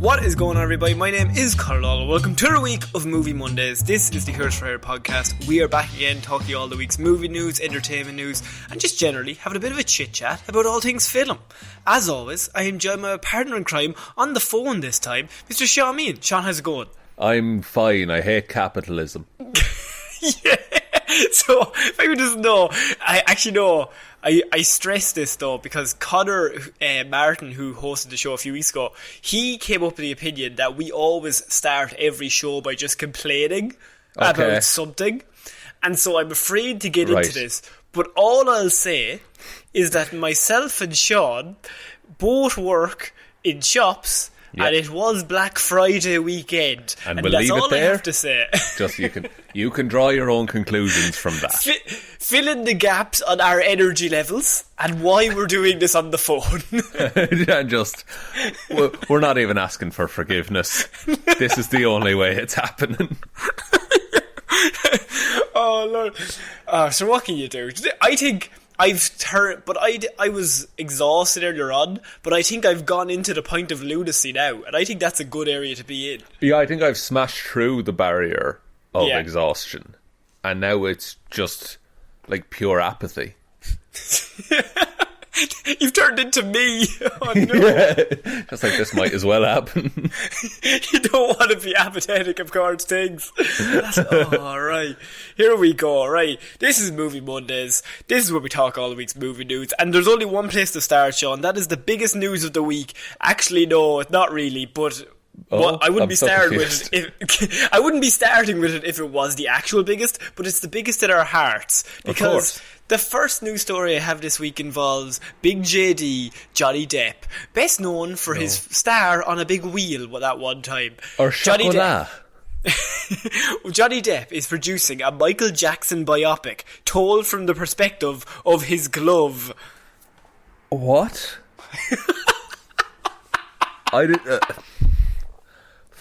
What is going on, everybody? My name is Conor and welcome to the week of Movie Mondays. This is the Here's for Here podcast. We are back again talking all the week's movie news, entertainment news, and just generally having a bit of a chit chat about all things film. As always, I am joined by my partner in crime on the phone this time, Mr. Shaun Meehan. Shaun, how's it going? I'm fine. I hate capitalism. Yeah. So, if I would just know, I stress this though because Conor Martin, who hosted the show a few weeks ago, he came up with the opinion that we always start every show by just complaining about something. And so I'm afraid to get into this. But all I'll say is that myself and Shaun both work in shops. Yep. And it was Black Friday weekend, and we'll that's all I have to say. Just you can draw your own conclusions from that. Fill in the gaps on our energy levels and why we're doing this on the phone. And just we're not even asking for forgiveness. This is the only way it's happening. Oh Lord! So what can you do? I think. I've turned, but I was exhausted earlier on, but I think I've gone into the point of lunacy now, and I think that's a good area to be in. Yeah, I think I've smashed through the barrier of exhaustion, and now it's just like pure apathy. You've turned into me. Oh no! Yeah. Just like this might as well happen. You don't want to be apathetic of cards things. Right. Here we go. Right. This is Movie Mondays. This is where we talk all the week's movie news. And there's only one place to start, Shaun. That is the biggest news of the week. Actually, no, not really. But I wouldn't be starting with it. I wouldn't be starting with it if it was the actual biggest. But it's the biggest in our hearts because. The first news story I have this week involves Big JD, Johnny Depp, best known for his star on a big wheel that one time. Or Johnny Depp. Johnny Depp is producing a Michael Jackson biopic told from the perspective of his glove. What? I did.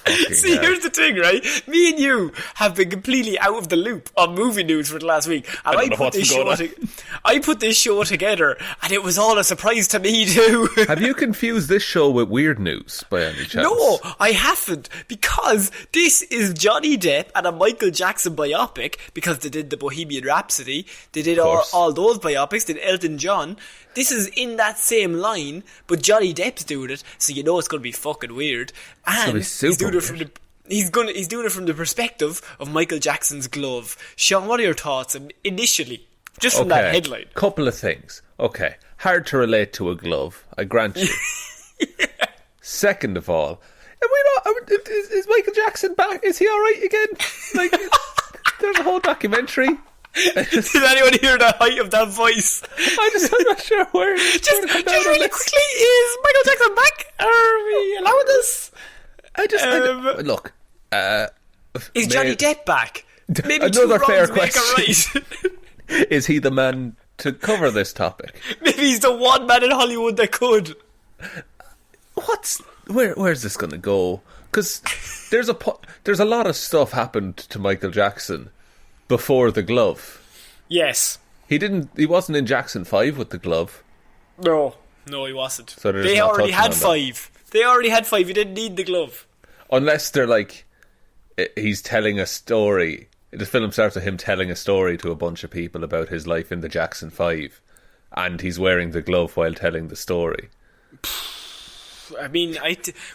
See, here's the thing, right? Me and you have been completely out of the loop on movie news for the last week, and I put this show together, and it was all a surprise to me too. Have you confused this show with Weird News by any chance? No, I haven't, because this is Johnny Depp and a Michael Jackson biopic, because they did the Bohemian Rhapsody, they did all those biopics, did Elton John. This is in that same line, but Johnny Depp's doing it, so you know it's going to be fucking weird. And he's doing it from the perspective of Michael Jackson's glove. Shaun, what are your thoughts initially, just from that headline? Couple of things. Okay, hard to relate to a glove, I grant you. Yeah. Second of all, is Michael Jackson back? Is he all right again? Like, there's a whole documentary. Did anyone hear the height of that voice? I'm not sure where. Just really quickly, is Michael Jackson back? Are we allowing this? Look. Is Johnny Depp back? Maybe another fair question. Right. Is he the man to cover this topic? Maybe he's the one man in Hollywood that could. Where's this going to go? Because there's a lot of stuff happened to Michael Jackson before the glove. Yes. He wasn't in Jackson 5 with the glove. No, he wasn't. So they already had 5. They already had 5. He didn't need the glove. Unless they're like, he's telling a story. The film starts with him telling a story to a bunch of people about his life in the Jackson 5, and he's wearing the glove while telling the story. I mean,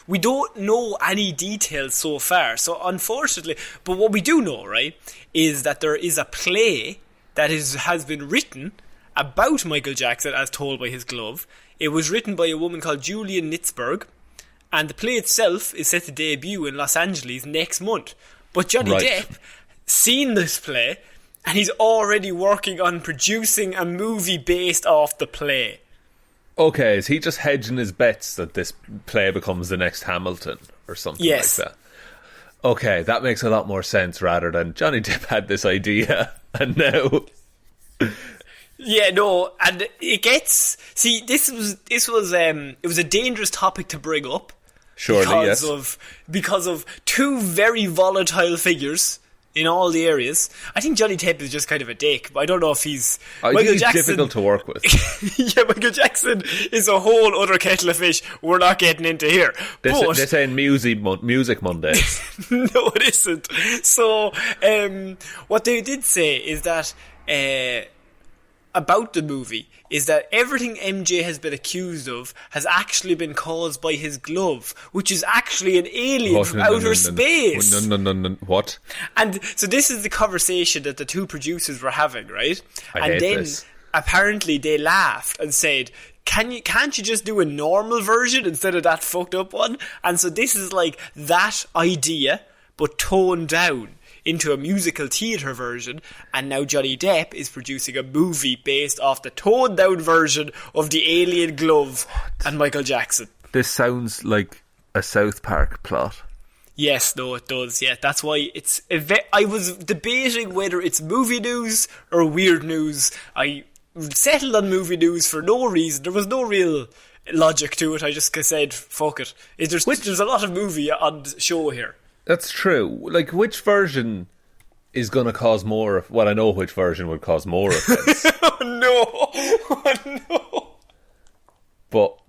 we don't know any details so far, so unfortunately, but what we do know, right, is that there is a play that has been written about Michael Jackson as told by his glove. It was written by a woman called Julian Nitzberg, and the play itself is set to debut in Los Angeles next month. But Johnny Depp seen this play, and he's already working on producing a movie based off the play. Okay, is he just hedging his bets that this play becomes the next Hamilton or something like that? Okay, that makes a lot more sense rather than Johnny Depp had this idea and now. Yeah, no, and it gets. See, it was a dangerous topic to bring up. Surely, because of two very volatile figures in all the areas. I think Johnny Depp is just kind of a dick, but I don't know if he's... I think he's difficult to work with. Yeah, Michael Jackson is a whole other kettle of fish we're not getting into here. They're saying Music Mondays. No, it isn't. So, what they did say is that... about the movie is that everything MJ has been accused of has actually been caused by his glove, which is actually an alien from outer space. No. What? And so this is the conversation that the two producers were having, right? I hate this. Apparently they laughed and said, can't you just do a normal version instead of that fucked up one? And so this is like that idea, but toned down into a musical theatre version, and now Johnny Depp is producing a movie based off the toned down version of the alien glove and Michael Jackson. This sounds like a South Park plot. Yes, no, it does. Yeah, that's why it's... I was debating whether it's movie news or weird news. I settled on movie news for no reason. There was no real logic to it. I just said, fuck it. There's a lot of movie on the show here. That's true. Like, which version is going to cause more... Well, I know which version would cause more offence. Oh, no. But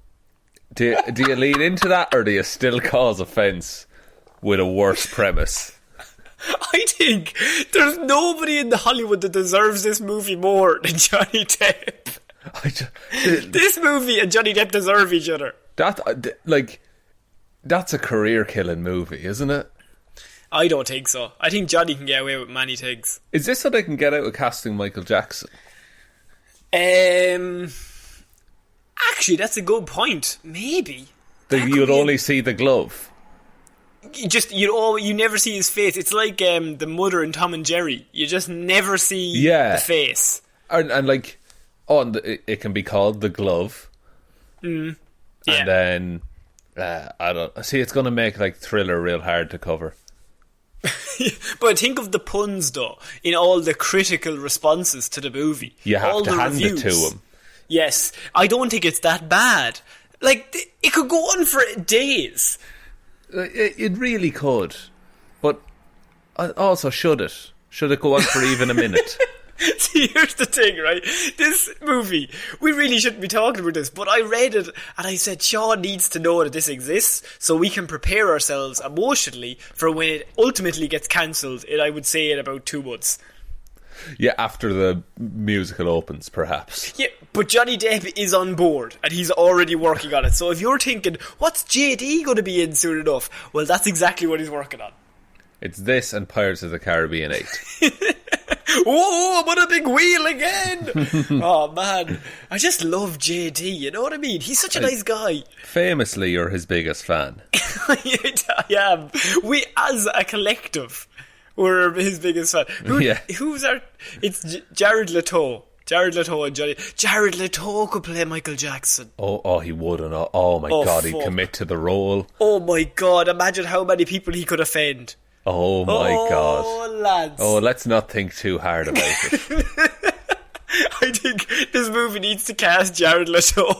do you lean into that, or do you still cause offence with a worse premise? I think there's nobody in Hollywood that deserves this movie more than Johnny Depp. This movie and Johnny Depp deserve each other. That's a career-killing movie, isn't it? I don't think so. I think Johnny can get away with many things. Is this so they can get out of casting Michael Jackson? Actually, that's a good point. Maybe. You'd only see the glove. You never see his face. It's like the mother in Tom and Jerry. You just never see the face. And it can be called The Glove. Yeah. And then I don't see. It's going to make like Thriller real hard to cover. But think of the puns, though, in all the critical responses to the movie. You have all to hand reviews. It to him. Yes, I don't think it's that bad. Like, it could go on for days. It really could. But also, should it? Should it go on for even a minute? See, here's the thing, right? This movie, we really shouldn't be talking about this, but I read it and I said Shaun needs to know that this exists so we can prepare ourselves emotionally for when it ultimately gets cancelled, I would say in about 2 months. Yeah, after the musical opens, perhaps. Yeah, but Johnny Depp is on board and he's already working on it. So if you're thinking, what's JD going to be in soon enough? Well, that's exactly what he's working on. It's this and Pirates of the Caribbean 8. Whoa, I'm on a big wheel again. Oh, man. I just love JD, you know what I mean? He's such a nice guy. Famously, you're his biggest fan. I am. We, as a collective, we're his biggest fan. Who's our... It's Jared Leto. Jared Leto and Johnny... Jared Leto could play Michael Jackson. Oh, he would. Oh my God, he'd commit to the role. Oh, my God. Imagine how many people he could offend. Oh my God. Oh, lads. Oh, let's not think too hard about it. I think this movie needs to cast Jared Leto.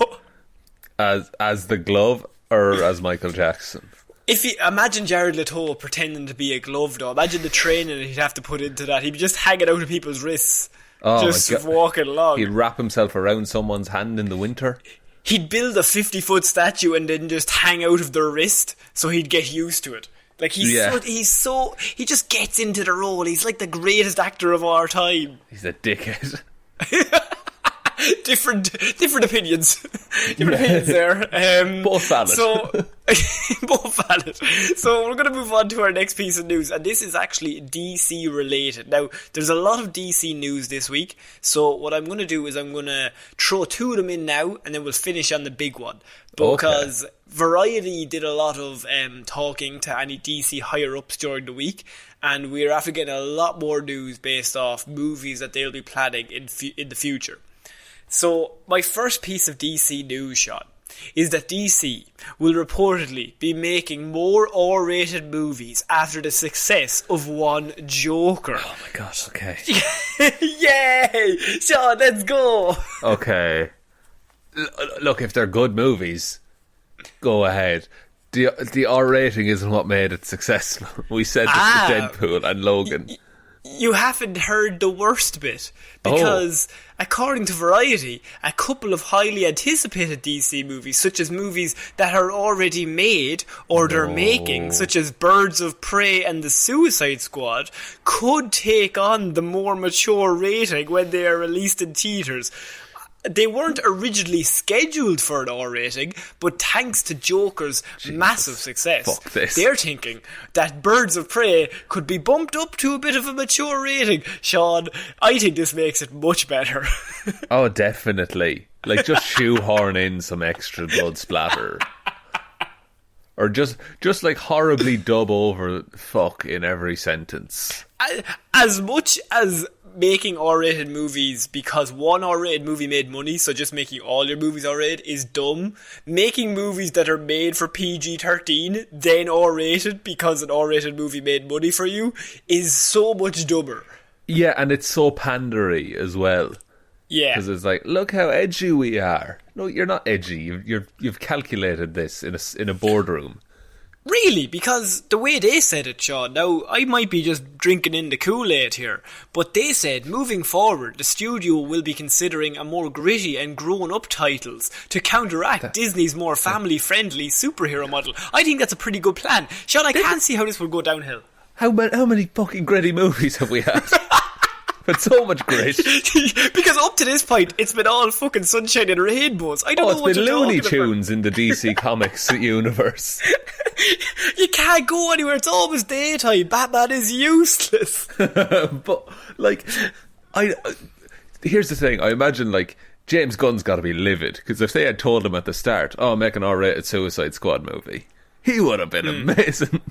As the glove or as Michael Jackson? If you imagine Jared Leto pretending to be a glove, though, imagine the training he'd have to put into that. He'd be just hanging out of people's wrists. Just walking along. He'd wrap himself around someone's hand in the winter. He'd build a 50-foot statue and then just hang out of their wrist so he'd get used to it. Like, he just gets into the role. He's like the greatest actor of our time. He's a dickhead. Different opinions. Different opinions there. Both valid. Both valid. So we're going to move on to our next piece of news, and this is actually DC related. Now, there's a lot of DC news this week, so what I'm going to do is I'm going to throw 2 of them in now, and then we'll finish on the big one. Because Variety did a lot of talking to any DC higher-ups during the week, and we're after getting a lot more news based off movies that they'll be planning in the future. So, my first piece of DC news, Sean, is that DC will reportedly be making more R-rated movies after the success of one Joker. Oh my gosh, okay. Yay! Sean, let's go! Okay. Look, if they're good movies, go ahead. The R rating isn't what made it successful. We said this with Deadpool and Logan. You haven't heard the worst bit, because according to Variety, a couple of highly anticipated DC movies, such as movies that are already made or they're making, such as Birds of Prey and The Suicide Squad, could take on the more mature rating when they are released in theaters. They weren't originally scheduled for an R rating, but thanks to Joker's massive success, they're thinking that Birds of Prey could be bumped up to a bit of a mature rating. Sean, I think this makes it much better. Oh, definitely. Like, just shoehorn in some extra blood splatter. Or just like horribly dub over fuck in every sentence. As much as making R-rated movies because one R-rated movie made money, so just making all your movies R-rated is dumb, making movies that are made for PG-13 then R-rated because an R-rated movie made money for you is so much dumber. Yeah, and it's so pandery as well. Yeah, because it's like, look how edgy we are. No, you're not edgy. You've calculated this in a boardroom. Really, because the way they said it, Sean, now I might be just drinking in the Kool-Aid here, but they said moving forward the studio will be considering a more gritty and grown-up titles to counteract Disney's more family-friendly superhero model. I think that's a pretty good plan. Sean, I can't see how this will go downhill. How many fucking gritty movies have we had? But so much grit. Because up to this point, it's been all fucking sunshine and rainbows. I don't know what you're talking about. It's been Looney Tunes in the DC Comics universe. You can't go anywhere. It's always daytime. Batman is useless. But, like, here's the thing. I imagine, like, James Gunn's got to be livid, because if they had told him at the start, make an R-rated Suicide Squad movie, he would have been amazing.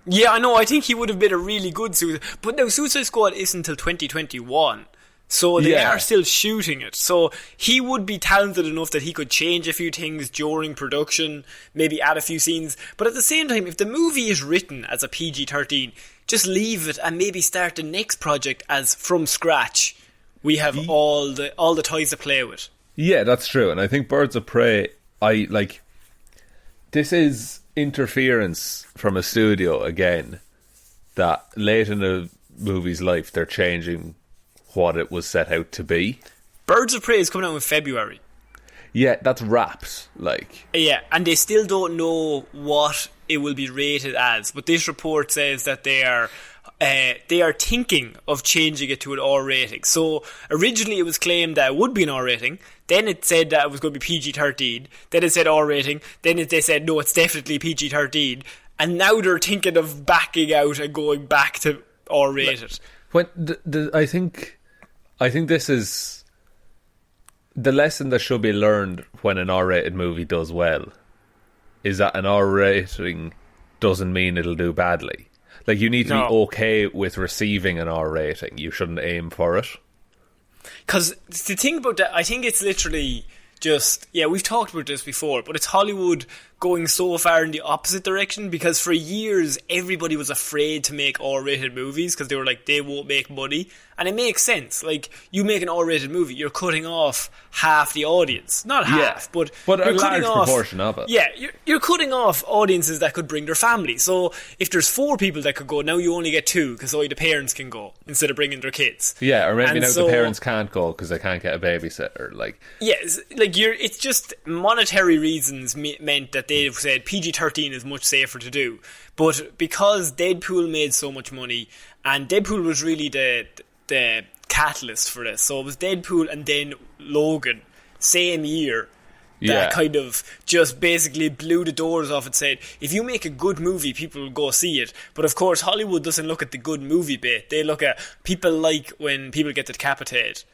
Yeah, I know. I think he would have been a really good Suicide. But now Suicide Squad isn't until 2021. So they are still shooting it. So he would be talented enough that he could change a few things during production, maybe add a few scenes. But at the same time, if the movie is written as a PG-13, just leave it and maybe start the next project as from scratch. We have all the toys to play with. Yeah, that's true. And I think Birds of Prey, this is interference from a studio again, that late in a movie's life they're changing what it was set out to be. Birds of Prey is coming out in February. Yeah, that's wraps. Yeah, and they still don't know what it will be rated as, but this report says that they are thinking of changing it to an R rating. So originally it was claimed that it would be an R rating, then it said that it was going to be PG-13, then it said R rating, then they said no, it's definitely PG-13, and now they're thinking of backing out and going back to R rated. I think this is the lesson that should be learned when an R-rated movie does well, is that an R rating doesn't mean it'll do badly. Like, you need to be okay with receiving an R rating. You shouldn't aim for it. Because the thing about that, I think it's literally just, we've talked about this before, but it's Hollywood going so far in the opposite direction, because for years everybody was afraid to make R-rated movies because they were like, they won't make money. And it makes sense. Like, you make an R-rated movie, you're cutting off half the audience. Not half, but a large proportion of it. Yeah, you're cutting off audiences that could bring their family. So if there's 4 people that could go, now you only get 2 because only the parents can go instead of bringing their kids. Yeah, or maybe the parents can't go because they can't get a babysitter. It's just monetary reasons meant that they said PG-13 is much safer to do. But because Deadpool made so much money, and Deadpool was really the catalyst for this, so it was Deadpool and then Logan same year that kind of just basically blew the doors off and said, if you make a good movie, people will go see it. But of course Hollywood doesn't look at the good movie bit. They look at people, like when people get decapitated,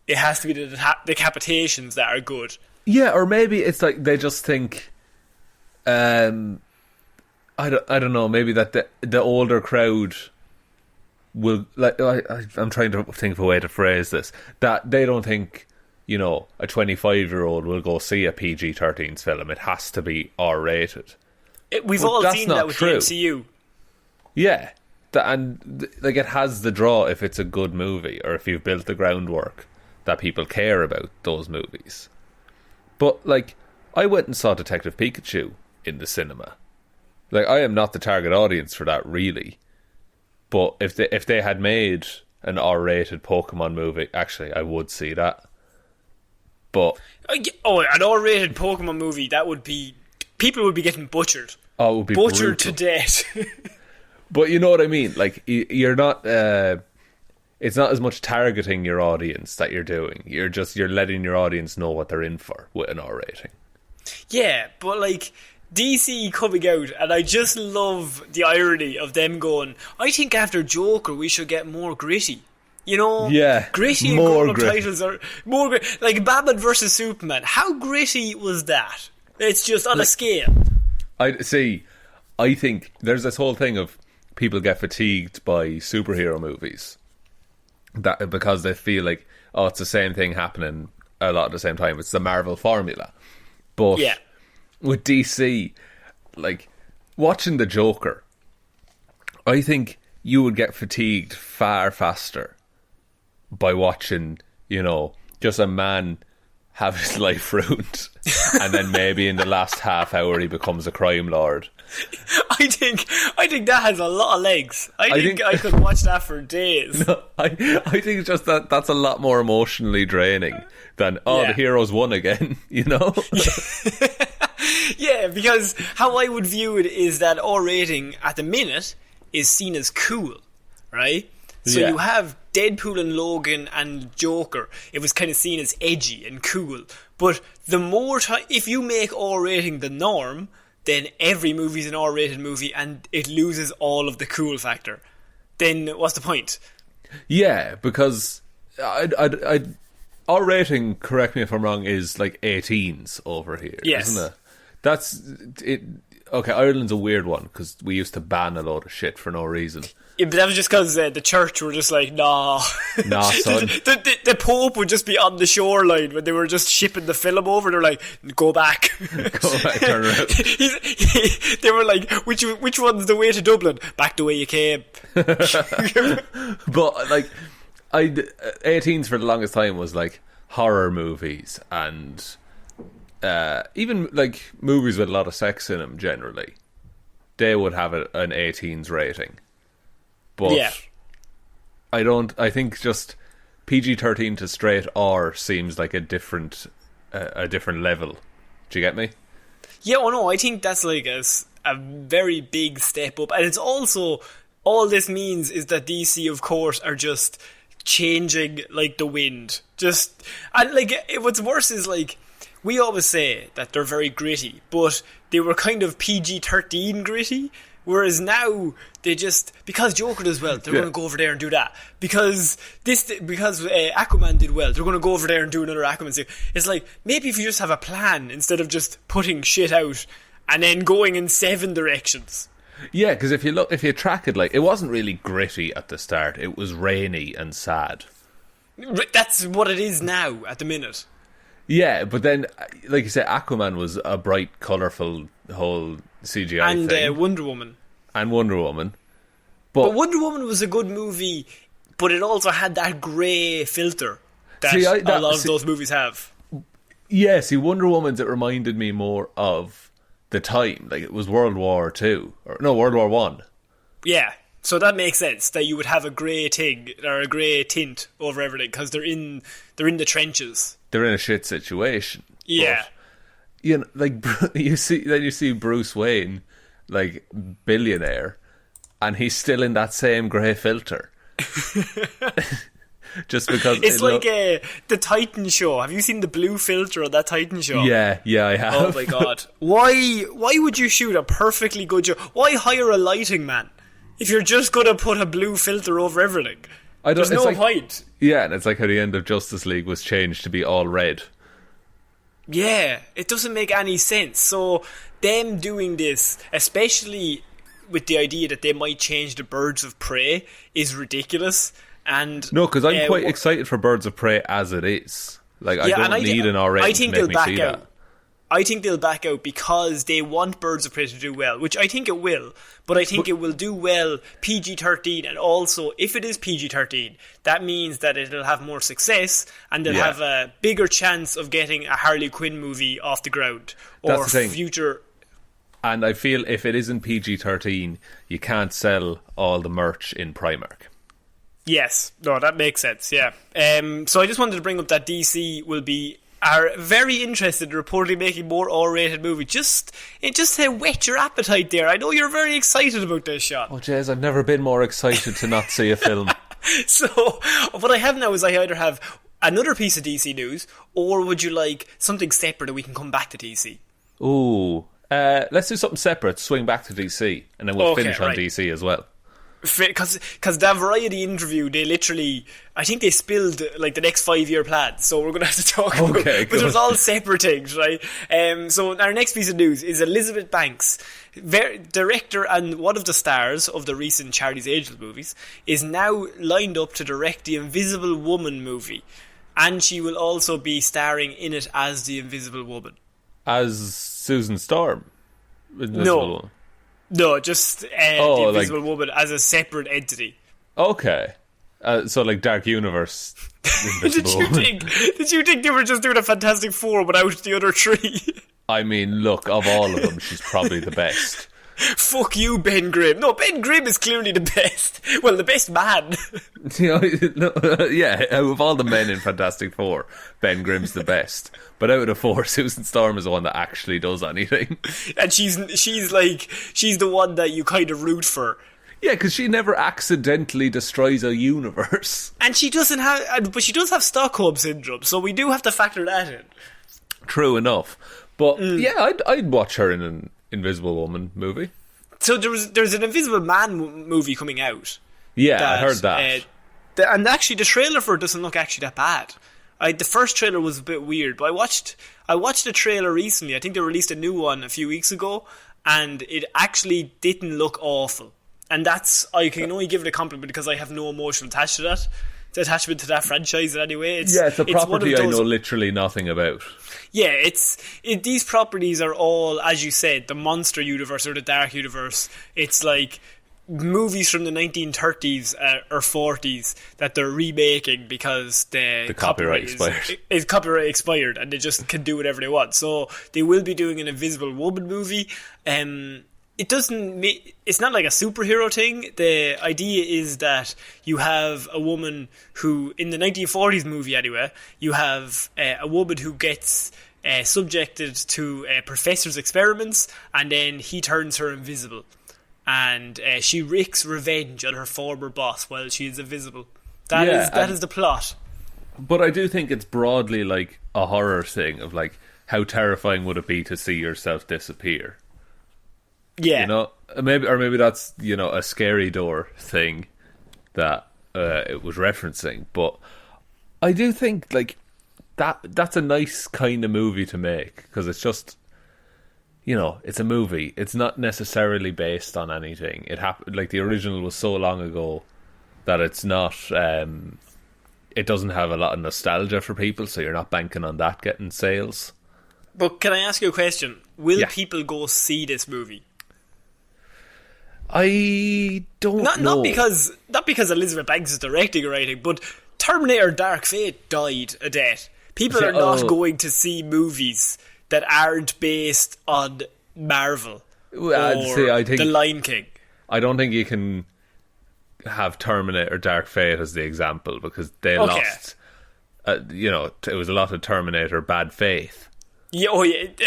it has to be the decapitations that are good. Yeah, or maybe it's like they just think I don't know, maybe that the older crowd will, like, I'm trying to think of a way to phrase this, that they don't think, a 25-year-old will go see a PG-13 film. It has to be R-rated. We've all seen that with the MCU. Yeah, it has the draw if it's a good movie, or if you've built the groundwork that people care about those movies. But, I went and saw Detective Pikachu in the cinema. I am not the target audience for that, really. But if they had made an R-rated Pokemon movie. Actually, I would see that. But an R-rated Pokemon movie, that would be... People would be getting butchered. Oh, it would be butchered brutal. to death. But you know what I mean? Like, you're not... it's not as much targeting your audience that you're doing. You're letting your audience know what they're in for with an R rating. Yeah, but like... DC coming out, and I just love the irony of them going, I think after Joker we should get more gritty. You know? Yeah, gritty and grown-up titles are more gritty. Like Batman vs Superman, how gritty was that? It's just on a scale. I think there's this whole thing of people get fatigued by superhero movies that because they feel like, oh, it's the same thing happening a lot at the same time. It's the Marvel formula. But yeah. With DC, like, watching the Joker, I think you would get fatigued far faster by watching, you know, just a man have his life ruined and then maybe in the last half hour he becomes a crime lord. I think that has a lot of legs. I think I could watch that for days. No, I think it's just that's a lot more emotionally draining than, the heroes won again, you know? Yeah, because how I would view it is that R rating at the minute is seen as cool, right? So you have Deadpool and Logan and Joker. It was kind of seen as edgy and cool. But the more if you make R rating the norm, then every movie's an R rated movie and it loses all of the cool factor. Then what's the point? Yeah, because R rating, correct me if I'm wrong, is like 18s over here, isn't it? That's it. Okay, Ireland's a weird one because we used to ban a load of shit for no reason. Yeah, but that was just because the church were just like, nah. Nah, son. The Pope would just be on the shoreline when they were just shipping the film over. They're like, go back. Go back, turn around. They were like, which one's the way to Dublin? Back the way you came. But, like, 18s for the longest time was, like, horror movies and... even like movies with a lot of sex in them generally, they would have an 18s rating. But I think just PG-13 to straight R seems like a different level. Do you get me? Yeah, no, I think that's like a very big step up, and it's also all this means is that DC, of course, are just changing like the wind. And like what's worse is like. We always say that they're very gritty, but they were kind of PG-13 gritty, whereas now they just... Because Joker does well, they're going to go over there and do that. Because Aquaman did well, they're going to go over there and do another Aquaman thing. It's like, maybe if you just have a plan, instead of just putting shit out and then going in 7 directions. Yeah, because if you track it, like, it wasn't really gritty at the start. It was rainy and sad. That's what it is now, at the minute. Yeah, but then, like you said, Aquaman was a bright, colourful whole CGI thing. And Wonder Woman. But Wonder Woman was a good movie, but it also had that grey filter that a lot of those movies have. Yeah, see, Wonder Woman's, it reminded me more of the time. Like, it was World War II. World War One. Yeah. So that makes sense that you would have a grey thing or a grey tint over everything because they're in the trenches. They're in a shit situation. Yeah. But, you know, like you see Bruce Wayne, like billionaire, and he's still in that same grey filter. Just because it's like the Titan show. Have you seen the blue filter on that Titan show? Yeah, I have. Oh my god! Why would you shoot a perfectly good show? Why hire a lighting man if you're just gonna put a blue filter over everything? There's no point. Yeah, and it's like how the end of Justice League was changed to be all red. Yeah, it doesn't make any sense. So them doing this, especially with the idea that they might change the Birds of Prey, is ridiculous. And no, because I'm quite excited for Birds of Prey as it is. Like, I don't need an R rating to make me see that. I think they'll back out because they want Birds of Prey to do well, which I think it will. But I think it will do well PG-13, and also, if it is PG-13, that means that it'll have more success, and they'll have a bigger chance of getting a Harley Quinn movie off the ground. Or future... And I feel if it isn't PG-13, you can't sell all the merch in Primark. Yes, no, that makes sense. Yeah. So I just wanted to bring up that DC are very interested in reportedly making more R-rated movies. Just to whet your appetite there. I know you're very excited about this, Sean. Oh, jeez, I've never been more excited to not see a film. So what I have now is I either have another piece of DC news, or would you like something separate and we can come back to DC? Ooh, let's do something separate. Swing back to DC, and then we'll finish on DC as well. Because that Variety interview, they literally, I think they spilled like the next 5-year plan, so we're going to have to talk about it. But there's all separate things, right? So our next piece of news is Elizabeth Banks, director and one of the stars of the recent Charlie's Angels movies, is now lined up to direct the Invisible Woman movie, and she will also be starring in it as the Invisible Woman. As Susan Storm? No, just the Invisible Woman as a separate entity. Okay. So like Dark Universe. Did you think they were just doing a Fantastic Four without the other three? I mean, look, of all of them, she's probably the best. Fuck you, Ben Grimm. No, Ben Grimm is clearly the best. Well, the best man. Yeah, out of all the men in Fantastic Four, Ben Grimm's the best. But out of the four, Susan Storm is the one that actually does anything. And she's the one that you kind of root for. Yeah, because she never accidentally destroys a universe. And she doesn't have, but she does have Stockholm Syndrome, so we do have to factor that in. True enough. But yeah, I'd watch her in an Invisible Woman movie. So there's an Invisible Man movie coming out. Yeah, I heard that. And actually, the trailer for it doesn't look actually that bad. The first trailer was a bit weird, but I watched the trailer recently. I think they released a new one a few weeks ago, and it actually didn't look awful. And I can only give it a compliment because I have no emotional attachment to that franchise in any way. It's a property I know literally nothing about. Yeah, these properties are all, as you said, the monster universe or the dark universe. It's like movies from the 1930s or 40s that they're remaking because the copyright expired. Is copyright expired, and they just can do whatever they want. So they will be doing an Invisible Woman movie. It's not like a superhero thing. The idea is that you have a woman who, in the 1940s movie anyway, you have a woman who gets subjected to a professor's experiments, and then he turns her invisible. And she wreaks revenge on her former boss while she is invisible. That is the plot. But I do think it's broadly like a horror thing of like, how terrifying would it be to see yourself disappear? Yeah. You know, maybe that's, you know, a scary door thing that it was referencing. But I do think like that's a nice kind of movie to make, because it's just, you know, it's a movie. It's not necessarily based on anything. It happened, like the original was so long ago that it's not. It doesn't have a lot of nostalgia for people, so you're not banking on that getting sales. But can I ask you a question? Will people go see this movie? I don't know. Not because Elizabeth Banks is directing or anything, but Terminator Dark Fate died a death. People are not going to see movies that aren't based on Marvel or The Lion King. I don't think you can have Terminator Dark Fate as the example, because they lost. You know, it was a lot of Terminator Bad Faith. Yeah,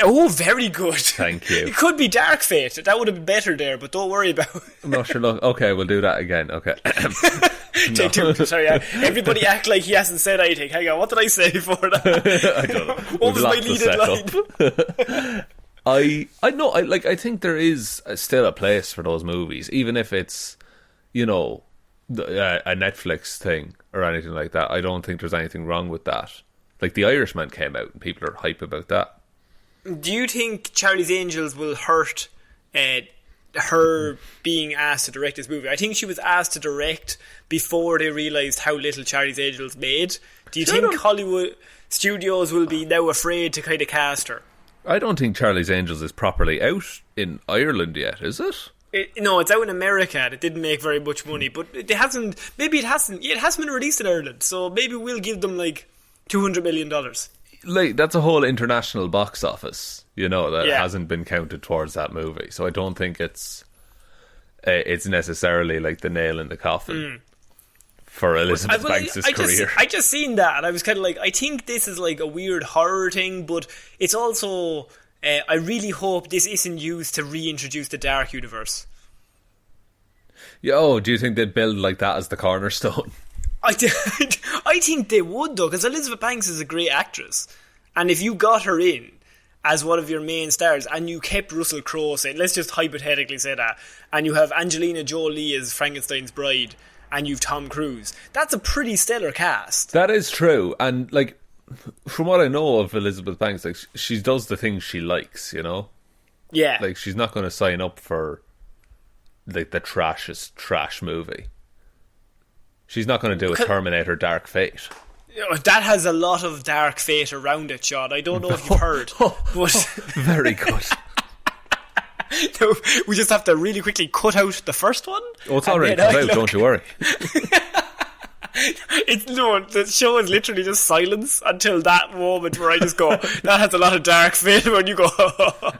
oh, very good. Thank you. It could be Dark Fate. That would have been better there, but don't worry about it. I'm not sure. Okay, we'll do that again. Okay. Take two. Sorry, everybody act like he hasn't said anything. Hang on, what did I say before that? I don't know. What was my lead-in line? I think there is still a place for those movies, even if it's, you know, a Netflix thing or anything like that. I don't think there's anything wrong with that. Like, The Irishman came out and people are hype about that. Do you think Charlie's Angels will hurt her being asked to direct this movie? I think she was asked to direct before they realised how little Charlie's Angels made. Do you think Hollywood studios will be now afraid to kind of cast her? I don't think Charlie's Angels is properly out in Ireland yet, is it? No, it's out in America and it didn't make very much money, but it hasn't been released in Ireland, so maybe we'll give them like $200 million. Like, that's a whole international box office, you know, that hasn't been counted towards that movie. So I don't think it's necessarily like the nail in the coffin for Elizabeth Banks' career. I just seen that, and I was kind of like, I think this is like a weird horror thing, but it's also, I really hope this isn't used to reintroduce the Dark Universe. Yeah, oh, do you think they'd build like that as the cornerstone? I think they would, though, because Elizabeth Banks is a great actress, and if you got her in as one of your main stars, and you kept Russell Crowe, say, let's just hypothetically say that, and you have Angelina Jolie as Frankenstein's bride, and you've Tom Cruise, that's a pretty stellar cast. That is true, and like, from what I know of Elizabeth Banks, like, she does the things she likes, you know? Yeah. Like, she's not going to sign up for like the trashest trash movie. She's not going to do a Terminator Dark Fate. That has a lot of dark fate around it, Sean. I don't know if you've heard. But very good. No, we just have to really quickly cut out the first one. Oh, it's already cut out, don't you worry. The show is literally just silence until that moment where I just go, that has a lot of dark fate, when you go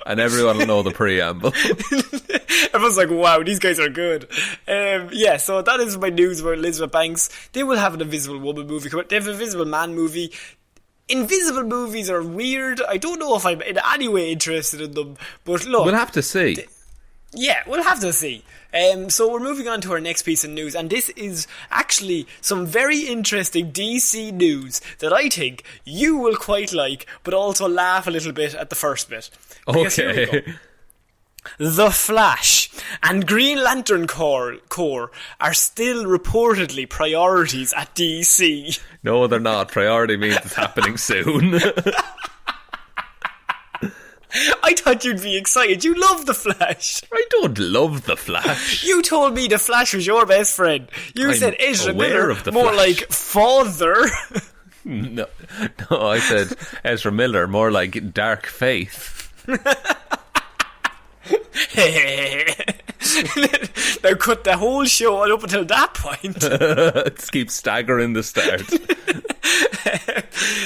and everyone will know the preamble. Everyone's like, wow, these guys are good. Yeah, so that is my news about Elizabeth Banks. They will have an Invisible Woman movie come out. They have an Invisible Man movie. Invisible movies are weird. I don't know if I'm in any way interested in them, but look, we'll have to see. Yeah, we'll have to see. So we're moving on to our next piece of news, and this is actually some very interesting DC news that I think you will quite like, but also laugh a little bit at the first bit. Because here we go. The Flash and Green Lantern Corps are still reportedly priorities at DC. No, they're not. Priority means it's happening soon. I thought you'd be excited. You love The Flash. I don't love The Flash. You told me The Flash was your best friend. You said Ezra Miller, more like father. No, I said Ezra Miller, more like Dark Faith. Now cut the whole show on up until that point. Let's keep staggering the start.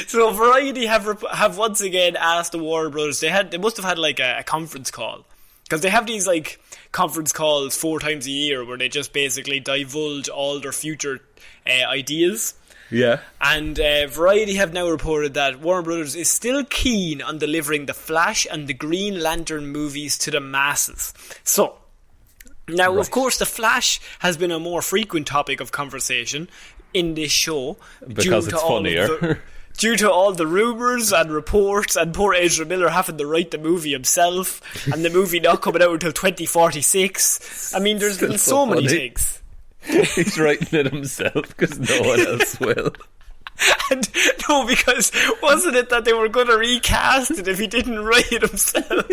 So Variety have once again asked the Warner Brothers. They must have had like a conference call, because they have these like conference calls 4 times a year where they just basically divulge all their future ideas. Yeah. And Variety have now reported that Warner Brothers is still keen on delivering the Flash and the Green Lantern movies to the masses. So, now of course the Flash has been a more frequent topic of conversation in this show. Because it's funnier. Due to all the rumours and reports and poor Ezra Miller having to write the movie himself and the movie not coming out until 2046. I mean, there's been so many things. He's writing it himself because no one else will. And no, because wasn't it that they were going to recast it if he didn't write it himself?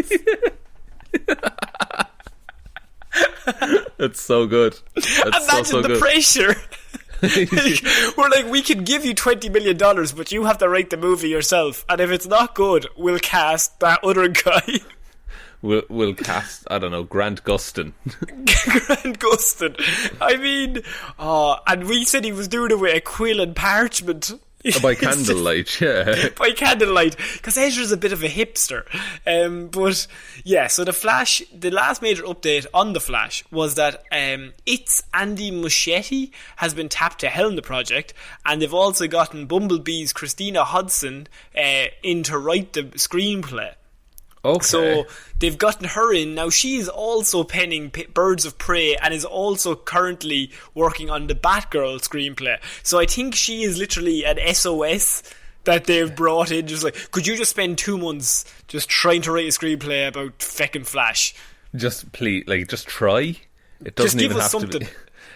That's so good. Imagine so the good. pressure. We're like, we can give you $20 million, but you have to write the movie yourself, and if it's not good, we'll cast that other guy. We'll cast, I don't know, Grant Gustin. Grant Gustin. I mean, and we said he was doing it with a quill and parchment. By candlelight, yeah. By candlelight, because Ezra's a bit of a hipster. But yeah, so the Flash, the last major update on the Flash was that it's Andy Muschietti has been tapped to helm the project, and they've also gotten Bumblebee's Christina Hodson in to write the screenplay. Okay. So they've gotten her in. Now she is also penning Birds of Prey and is also currently working on the Batgirl screenplay. So I think she is literally an SOS that they've brought in. Just like, could you just spend 2 months just trying to write a screenplay about feckin' Flash? Just please, like, just try. It doesn't just give even us have something. to be.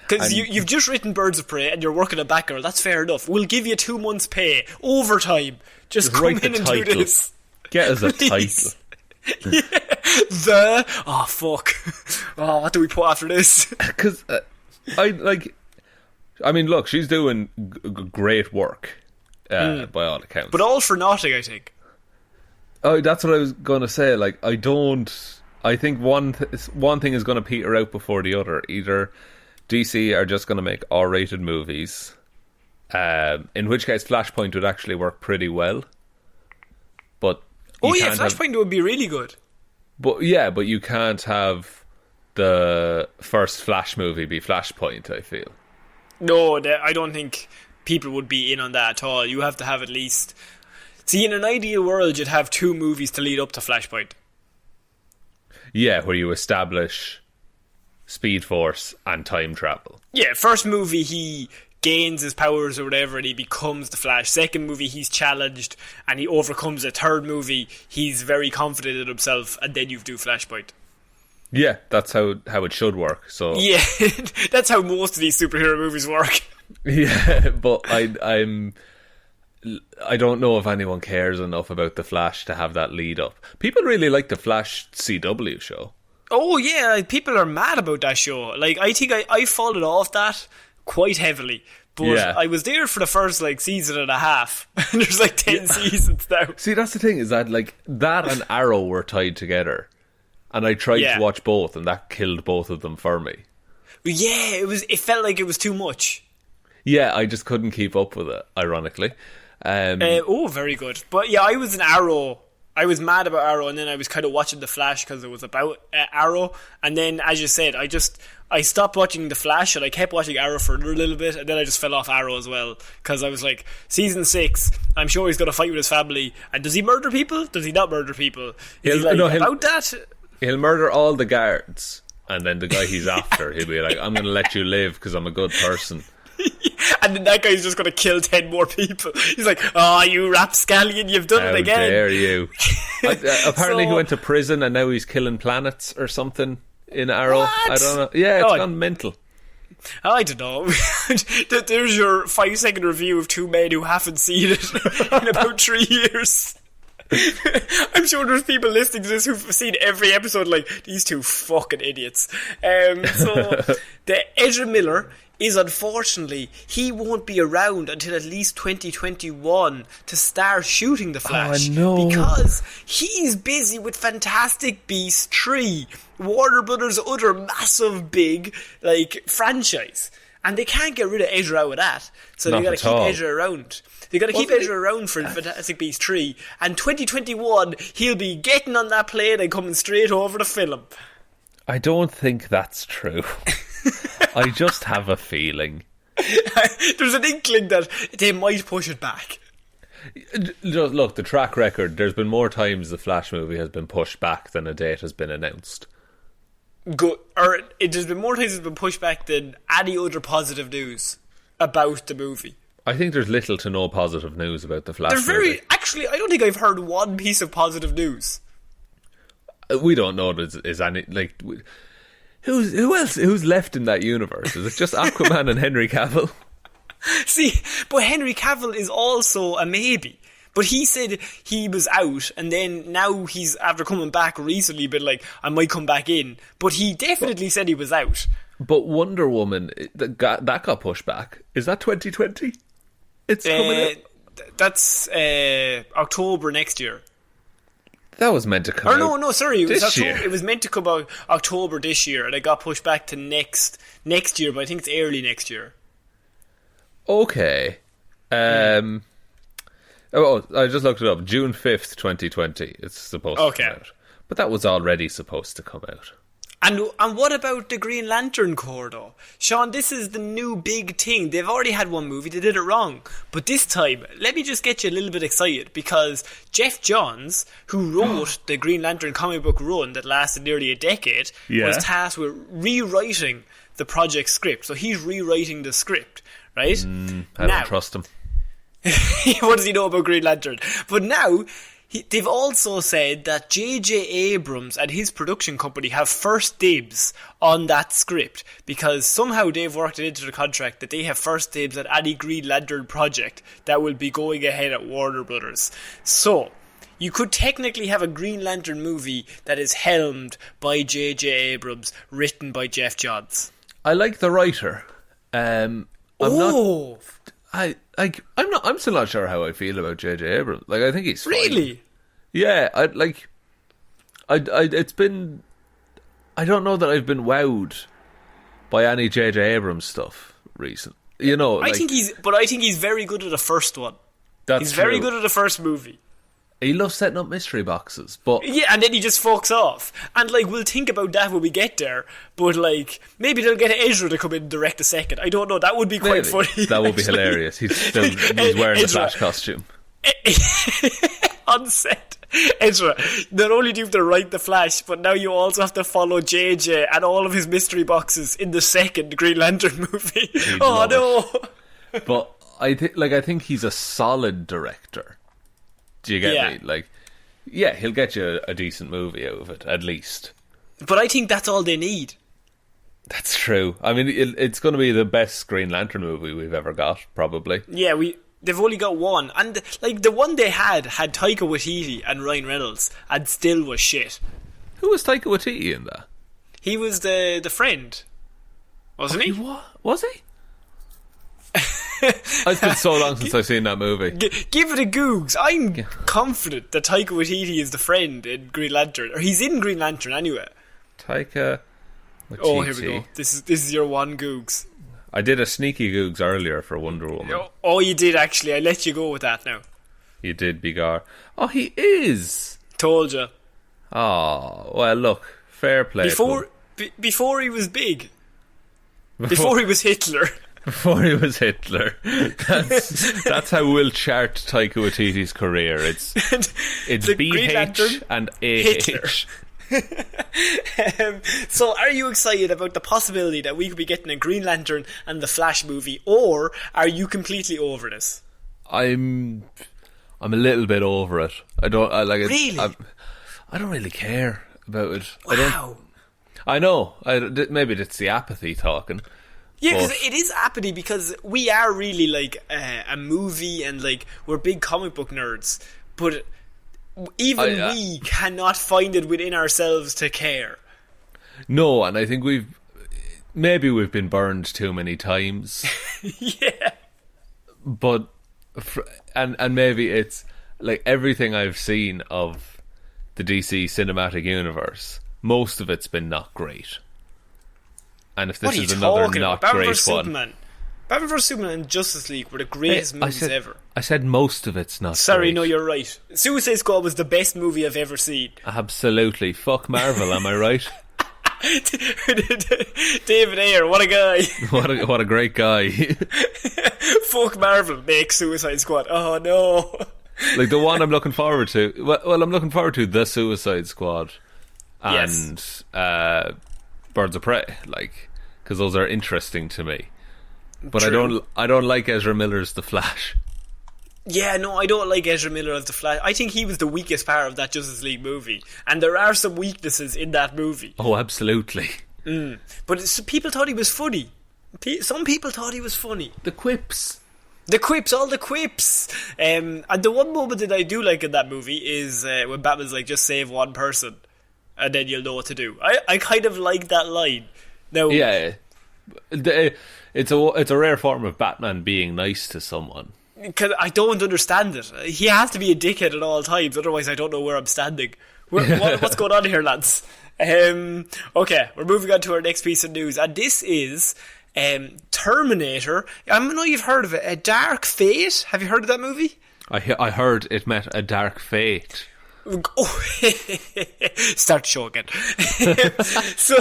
Because you've just written Birds of Prey and you're working on Batgirl. That's fair enough. We'll give you 2 months' pay overtime. Just come write in the and title. do this. Get us a Please. title. Yeah. Fuck. What do we put after this? Because I mean, look, she's doing great work by all accounts, but all for nothing, I think. Oh, that's what I was going to say. Like, I think one thing is going to peter out before the other. Either DC are just going to make R-rated movies, in which case Flashpoint would actually work pretty well, but Flashpoint would be really good. But you can't have the first Flash movie be Flashpoint, I feel. No, I don't think people would be in on that at all. You have to have at least... See, in an ideal world, you'd have 2 movies to lead up to Flashpoint. Yeah, where you establish Speed Force and time travel. Yeah, first movie, he gains his powers or whatever and he becomes the Flash. Second movie, he's challenged and he overcomes it. Third movie, he's very confident in himself, and then you do Flashpoint. Yeah, that's how it should work. So yeah, that's how most of these superhero movies work. Yeah, but I don't know if anyone cares enough about the Flash to have that lead up. People really like the Flash CW show. Oh yeah, people are mad about that show. Like, I think I followed off that quite heavily. But yeah. I was there for the first season and a half. And there's 10 seasons now. See, that's the thing, is that that and Arrow were tied together. And I tried to watch both, and that killed both of them for me. Yeah, it felt like it was too much. Yeah, I just couldn't keep up with it, ironically. Very good. But yeah, I was an Arrow. I was mad about Arrow, and then I was kind of watching The Flash because it was about Arrow. And then, as you said, I stopped watching The Flash, and I kept watching Arrow for a little bit, and then I just fell off Arrow as well. Because I was like, season 6, I'm sure he's going to fight with his family. And does he murder people? Does he not murder people? About that? He'll murder all the guards, and then the guy he's after, he'll be like, I'm going to let you live because I'm a good person. And then that guy's just going to kill 10 more people. He's like, oh, you rapscallion, you've done it again. How dare you. Apparently he went to prison and now he's killing planets or something in Arrow. What? I don't know. Yeah, it's gone mental. I don't know. There's your 5-second review of 2 men who haven't seen it in about 3 years. I'm sure there's people listening to this who've seen every episode these 2 fucking idiots. The Ezra Miller is, unfortunately, he won't be around until at least 2021 to start shooting The Flash. Oh, no. Because he's busy with Fantastic Beasts 3, Warner Brothers' other massive big franchise. And they can't get rid of Ezra out of that. So they gotta keep Ezra around. They gotta keep Ezra around for Fantastic Beasts 3. And 2021, he'll be getting on that plane and coming straight over to film. I don't think that's true. I just have a feeling. There's an inkling that they might push it back. Look, the track record, there's been more times the Flash movie has been pushed back than a date has been announced. There's been more times it's been pushed back than any other positive news about the movie. I think there's little to no positive news about the Flash movie. Actually, I don't think I've heard one piece of positive news. We don't know is any who else? Who's left in that universe? Is it just Aquaman and Henry Cavill? See, but Henry Cavill is also a maybe. But he said he was out, and then now he's, after coming back recently, been like, I might come back in. But he definitely said he was out. But Wonder Woman, that got pushed back. Is that 2020? It's coming out. That's October next year. That was meant to come out. No, sorry. It was October. It was meant to come out October this year, and it got pushed back to next year, but I think it's early next year. Okay. I just looked it up. June 5th, 2020. It's supposed to come out. But that was already supposed to come out. And what about the Green Lantern Corps, though? Shaun, this is the new big thing. They've already had one movie, they did it wrong. But this time, let me just get you a little bit excited, because Jeff Johns, who wrote the Green Lantern comic book run that lasted nearly a decade, was tasked with rewriting the project script. So he's rewriting the script, right? I don't trust him. What does he know about Green Lantern? But now, they've also said that J.J. Abrams and his production company have first dibs on that script, because somehow they've worked it into the contract that they have first dibs on any Green Lantern project that will be going ahead at Warner Brothers. So, you could technically have a Green Lantern movie that is helmed by J.J. Abrams, written by Jeff Johns. I like the writer. I'm still not sure how I feel about J.J. Abrams. I think he's fine. Really? Yeah, it's been... I don't know that I've been wowed by any J.J. Abrams stuff recently. I think he's very good at the first one. He's very good at the first movie. He loves setting up mystery boxes, but Yeah, and then he just fucks off. And, like, we'll think about that when we get there. But, like, maybe they'll get Ezra to come in and direct a second. I don't know. That would be quite funny. that would be actually. hilarious. He's wearing the Flash costume. On set. Ezra, not only do you have to write the Flash, but now you also have to follow JJ and all of his mystery boxes in the second Green Lantern movie. Oh, no. But I think he's a solid director. Do you get me? Like, yeah, he'll get you a decent movie out of it, at least. But I think that's all they need. That's true. I mean, it's going to be the best Green Lantern movie we've ever got, probably. Yeah, they've only got one. And, like, the one they had Taika Waititi and Ryan Reynolds, and still was shit. Who was Taika Waititi in that? He was the friend. Wasn't he? Was he? It's been so long since I've seen that movie. Give it a googs. I'm confident that Taika Waititi is the friend in Green Lantern. Or he's in Green Lantern anyway. Taika Waititi. Oh, here we go. This is your one googs. I did a sneaky googs earlier for Wonder Woman. Oh, you did actually. I let you go with that now. You did, Bigar. Oh, he is. Told you. Oh, well, look. Fair play. Before he was big. Before he was Hitler. Before he was Hitler. That's how we'll chart Taika Waititi's career. It's BH and AH. So are you excited about the possibility that we could be getting a Green Lantern and the Flash movie, or are you completely over this? I'm a little bit over it. I don't Really? I don't really care about it. Wow. I know. Maybe it's the apathy talking. Yeah, because it is apathy, because we are really like a movie, and like we're big comic book nerds, but even we cannot find it within ourselves to care. No, and I think we've been burned too many times. Yeah. But and maybe it's like everything I've seen of the DC cinematic universe, most of it's been not great. And if this is another not great one, Superman. Batman vs Superman and Justice League were the greatest movies ever. I said most of it's not Sorry, great. no, you're right. Suicide Squad was the best movie I've ever seen. Absolutely. Fuck Marvel, am I right? David Ayer, what a guy. What a great guy. Fuck Marvel, make Suicide Squad. Oh no. Like the one I'm looking forward to. Well, I'm looking forward to The Suicide Squad and Birds of Prey, like, because those are interesting to me. But true. I don't like Ezra Miller's The Flash. Yeah, no, I don't like Ezra Miller as The Flash. I think he was the weakest part of that Justice League movie, and there are some weaknesses in that movie. Oh, absolutely. But people thought he was funny. Some people thought he was funny. The quips, all the quips. And the one moment that I do like in that movie is when Batman's like, just save one person, and then you'll know what to do. I kind of like that line. Now, yeah, it's a rare form of Batman being nice to someone. Because I don't understand it. He has to be a dickhead at all times, otherwise I don't know where I'm standing. What's going on here, lads? Okay, we're moving on to our next piece of news, and this is Terminator. I know you've heard of it. A Dark Fate. Have you heard of that movie? I heard it met a dark fate. Oh, start the show again. So,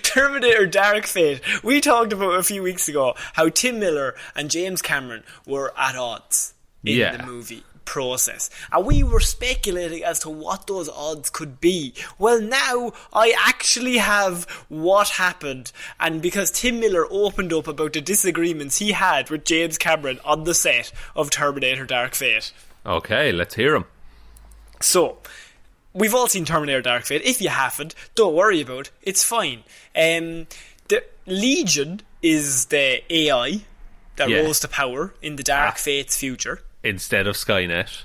Terminator Dark Fate. We talked about a few weeks ago how Tim Miller and James Cameron were at odds in the movie process, and we were speculating as to what those odds could be. Well, now I actually have what happened, and because Tim Miller opened up about the disagreements he had with James Cameron on the set of Terminator Dark Fate. Okay, let's hear him. So, we've all seen Terminator Dark Fate. If you haven't, don't worry about it. It's fine. The Legion is the AI that rose to power in the Dark Fate's future. Instead of Skynet.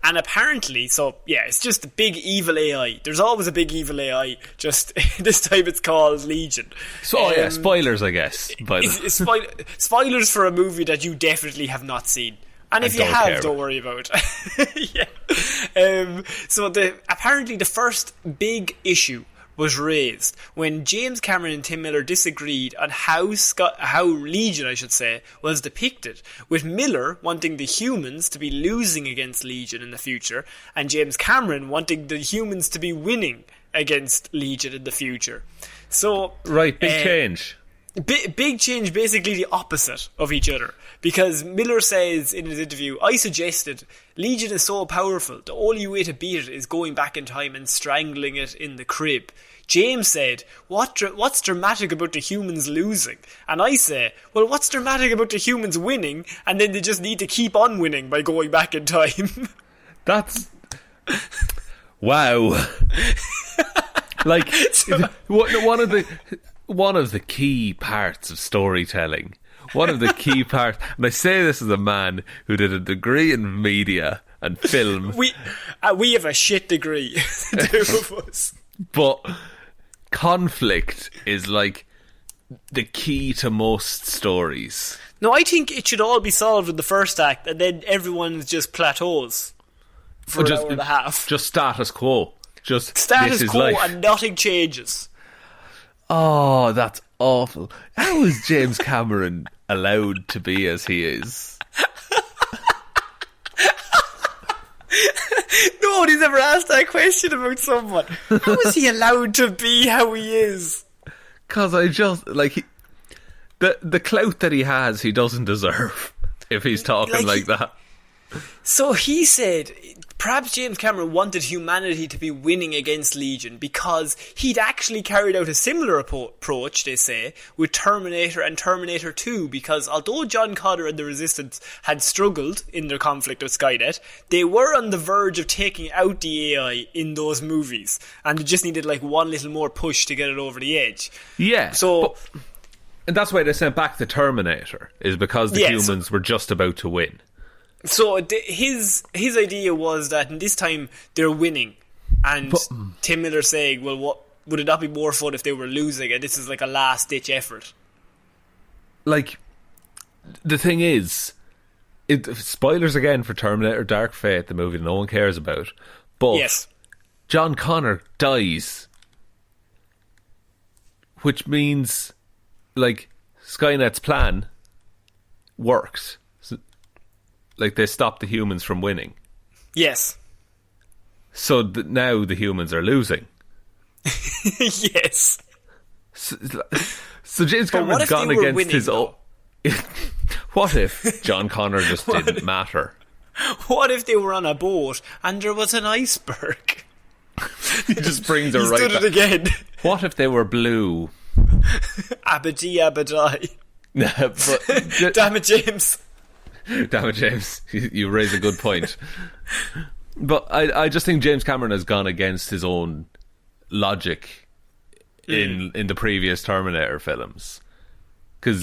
And apparently, it's just a big evil AI. There's always a big evil AI, just this time it's called Legion. So, spoilers, I guess. But spoilers for a movie that you definitely have not seen. And if you have, don't worry about it. So apparently the first big issue was raised when James Cameron and Tim Miller disagreed on how Legion, I should say, was depicted, with Miller wanting the humans to be losing against Legion in the future, and James Cameron wanting the humans to be winning against Legion in the future. So right, big change. Big change, basically the opposite of each other. Because Miller says in his interview, I suggested, Legion is so powerful, the only way to beat it is going back in time and strangling it in the crib. James said, what's dramatic about the humans losing? And I say, well, what's dramatic about the humans winning? And then they just need to keep on winning by going back in time. That's... Wow. Like, one of the key parts of storytelling, one of the key parts, and I say this as a man who did a degree in media and film. We have a shit degree, the two of us. But conflict is like the key to most stories. No, I think it should all be solved in the first act, and then everyone just plateaus for an hour and a half. Just status quo. Just status quo, life. And nothing changes. Oh, that's awful. How is James Cameron allowed to be as he is? Nobody's ever asked that question about someone. How is he allowed to be how he is? Because I just, like, the clout that he has, he doesn't deserve if he's talking like that. So he said perhaps James Cameron wanted humanity to be winning against Legion because he'd actually carried out a similar approach, they say, with Terminator and Terminator 2, because although John Connor and the Resistance had struggled in their conflict with Skynet, they were on the verge of taking out the AI in those movies, and they just needed like one little more push to get it over the edge. Yeah. So... and that's why they sent back the Terminator, is because the humans were just about to win. So his idea was that in this time they're winning, and Tim Miller saying, well, what would it not be more fun if they were losing, and this is like a last ditch effort? Like, the thing is, spoilers again for Terminator Dark Fate, the movie that no one cares about, but yes. John Connor dies, which means like Skynet's plan works. Like, they stop the humans from winning. Yes. So now the humans are losing. Yes. So James Cameron's gone against winning, his own... What if John Connor just didn't matter? What if they were on a boat and there was an iceberg? He just brings it right back. He did it again. What if they were blue? Abadee, abadai. But damn it, James. Damn it, James. You raise a good point. But I just think James Cameron has gone against his own logic in the previous Terminator films. Because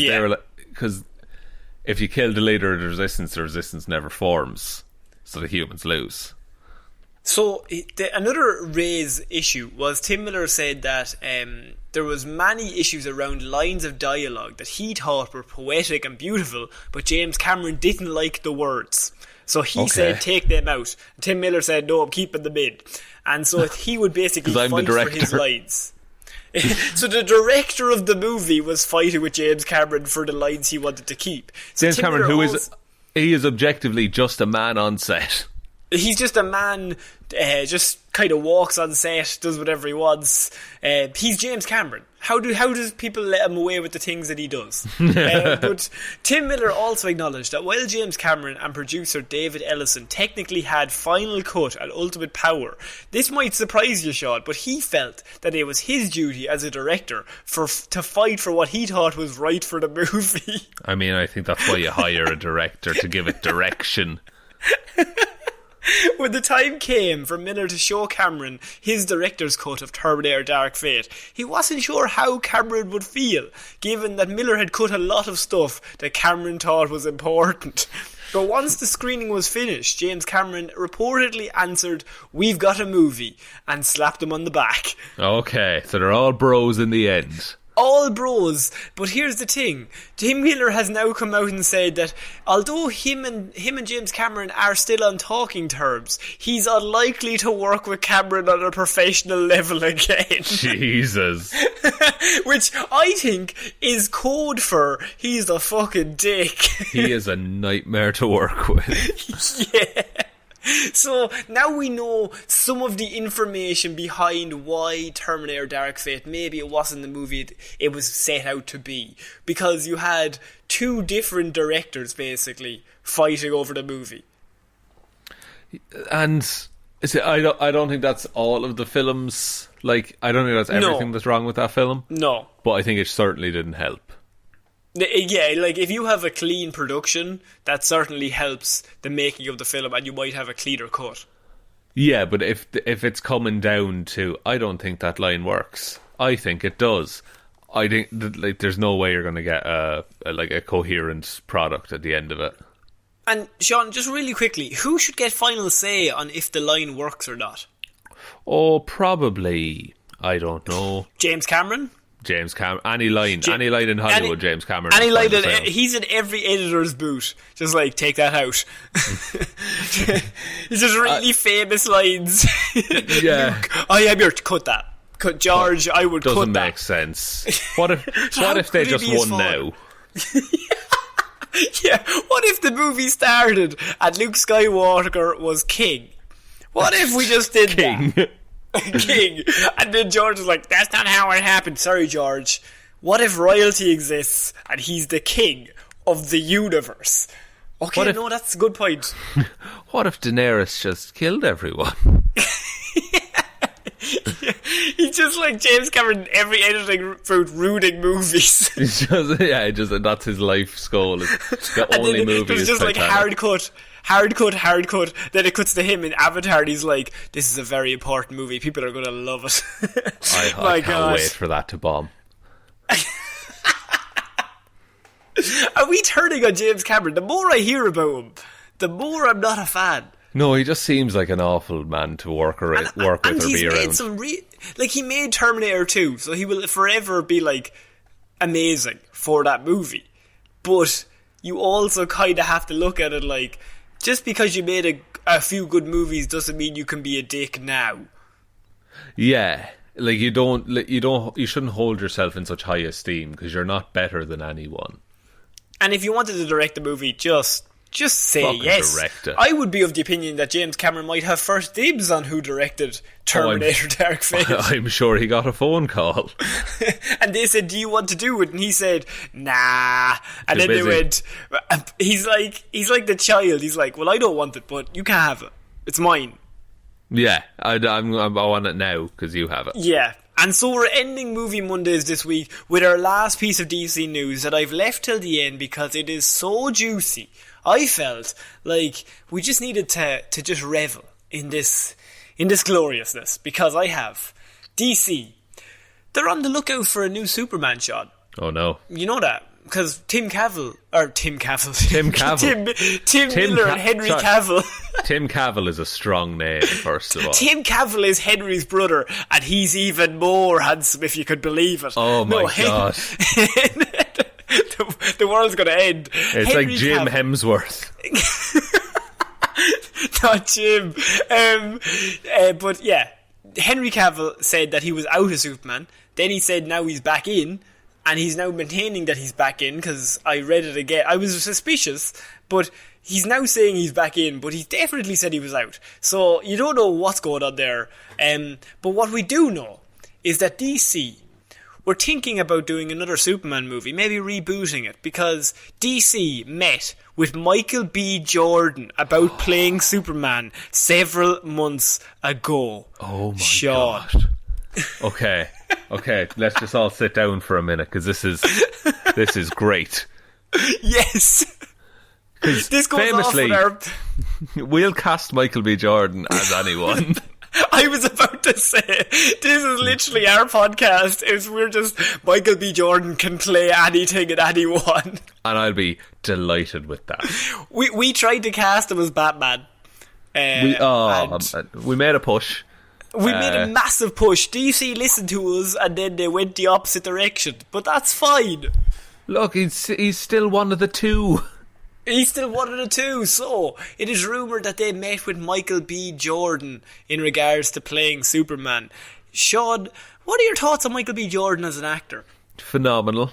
if you kill the leader of the resistance never forms. So the humans lose. So another raised issue was Tim Miller said that there was many issues around lines of dialogue that he thought were poetic and beautiful, but James Cameron didn't like the words. So he said, take them out. And Tim Miller said, no, I'm keeping them in. And so he would basically fight for his lines. So the director of the movie was fighting with James Cameron for the lines he wanted to keep. So James Cameron, he is objectively just a man on set. He's just a man, just kind of walks on set, does whatever he wants. He's James Cameron. How does people let him away with the things that he does? But Tim Miller also acknowledged that while James Cameron and producer David Ellison technically had final cut and ultimate power, this might surprise you, Sean, but he felt that it was his duty as a director to fight for what he thought was right for the movie. I mean, I think that's why you hire a director, to give it direction. When the time came for Miller to show Cameron his director's cut of Terminator Dark Fate, he wasn't sure how Cameron would feel, given that Miller had cut a lot of stuff that Cameron thought was important. But once the screening was finished, James Cameron reportedly answered, "We've got a movie," and slapped him on the back. Okay, so they're all bros in the end. all bros. But here's the thing: Tim Miller has now come out and said that although him and James Cameron are still on talking terms, he's unlikely to work with Cameron on a professional level again. Jesus. Which I think is code for he's a fucking dick. He is a nightmare to work with. Yeah. So now we know some of the information behind why Terminator Dark Fate, maybe it wasn't the movie it was set out to be. Because you had two different directors, basically, fighting over the movie. And I don't think that's all of the films. Like, I don't think that's everything that's wrong with that film. No. But I think it certainly didn't help. Yeah, like if you have a clean production, that certainly helps the making of the film, and you might have a cleaner cut. Yeah, but if it's coming down to, I don't think that line works. I think it does. I think like there's no way you're going to get a coherent product at the end of it. And Sean, just really quickly, who should get final say on if the line works or not? Oh, probably, I don't know. James Cameron? Any line in Hollywood, James Cameron. Any line, he's in every editor's boot. Just like, take that out. He's just really famous lines. Yeah. Luke, I am here to cut that. Cut George, I would cut that. Doesn't make sense. What if they just won now? Yeah, what if the movie started and Luke Skywalker was king? What if we just did that? King. And then George was like, that's not how it happened. Sorry, George. What if royalty exists and he's the king of the universe? Okay, no, that's a good point. What if Daenerys just killed everyone? Yeah. He's just like James Cameron in every editing fruit ruining movies. That's his life's goal. The and only then movie there's is just Titanic. like hard cut. Then it cuts to him in Avatar, and he's like, "This is a very important movie. People are going to love it." I can't wait for that to bomb. Are we turning on James Cameron? The more I hear about him, the more I'm not a fan. No, he just seems like an awful man to work with or be around. And he's made some he made Terminator 2, so he will forever be like amazing for that movie. But you also kind of have to look at it like, just because you made a few good movies doesn't mean you can be a dick now. Yeah, like you shouldn't hold yourself in such high esteem because you're not better than anyone. And if you wanted to direct the movie, just say fucking yes. direct it. I would be of the opinion that James Cameron might have first dibs on who directed Terminator Dark Fate. I'm sure he got a phone call. And they said, do you want to do it? And he said, nah. And then busy. They went, he's like the child. He's like, well, I don't want it, but you can have it. It's mine. Yeah, I want it now because you have it. Yeah. And so we're ending Movie Mondays this week with our last piece of DC news that I've left till the end because it is so juicy. I felt like we just needed to just revel in this gloriousness, because I have DC. They're on the lookout for a new Superman shot. Oh no. You know that? Because Tim Miller and Henry Cavill. Tim Cavill is a strong name, first of all. Tim Cavill is Henry's brother, and he's even more handsome, if you could believe it. Oh my god. The world's going to end. It's Henry like Jim Hemsworth. Not Jim. But yeah, Henry Cavill said that he was out of Superman. Then he said now he's back in. And he's now maintaining that he's back in, because I read it again. I was suspicious, but he's now saying he's back in, but he definitely said he was out. So you don't know what's going on there. But what we do know is that DC were thinking about doing another Superman movie, maybe rebooting it, because DC met with Michael B. Jordan about playing Superman several months ago. Oh my Sean. God. Okay, let's just all sit down for a minute, because this is great. Yes. This goes famously, off with our... we'll cast Michael B. Jordan as anyone. I was about to say, this is literally our podcast. We're just, Michael B. Jordan can play anything and anyone. And I'll be delighted with that. We tried to cast him as Batman. We made a push. We made a massive push. DC listened to us and then they went the opposite direction. But that's fine. Look, he's still one of the two. He's still one of the two. So, it is rumoured that they met with Michael B. Jordan in regards to playing Superman. Shaun, what are your thoughts on Michael B. Jordan as an actor? Phenomenal.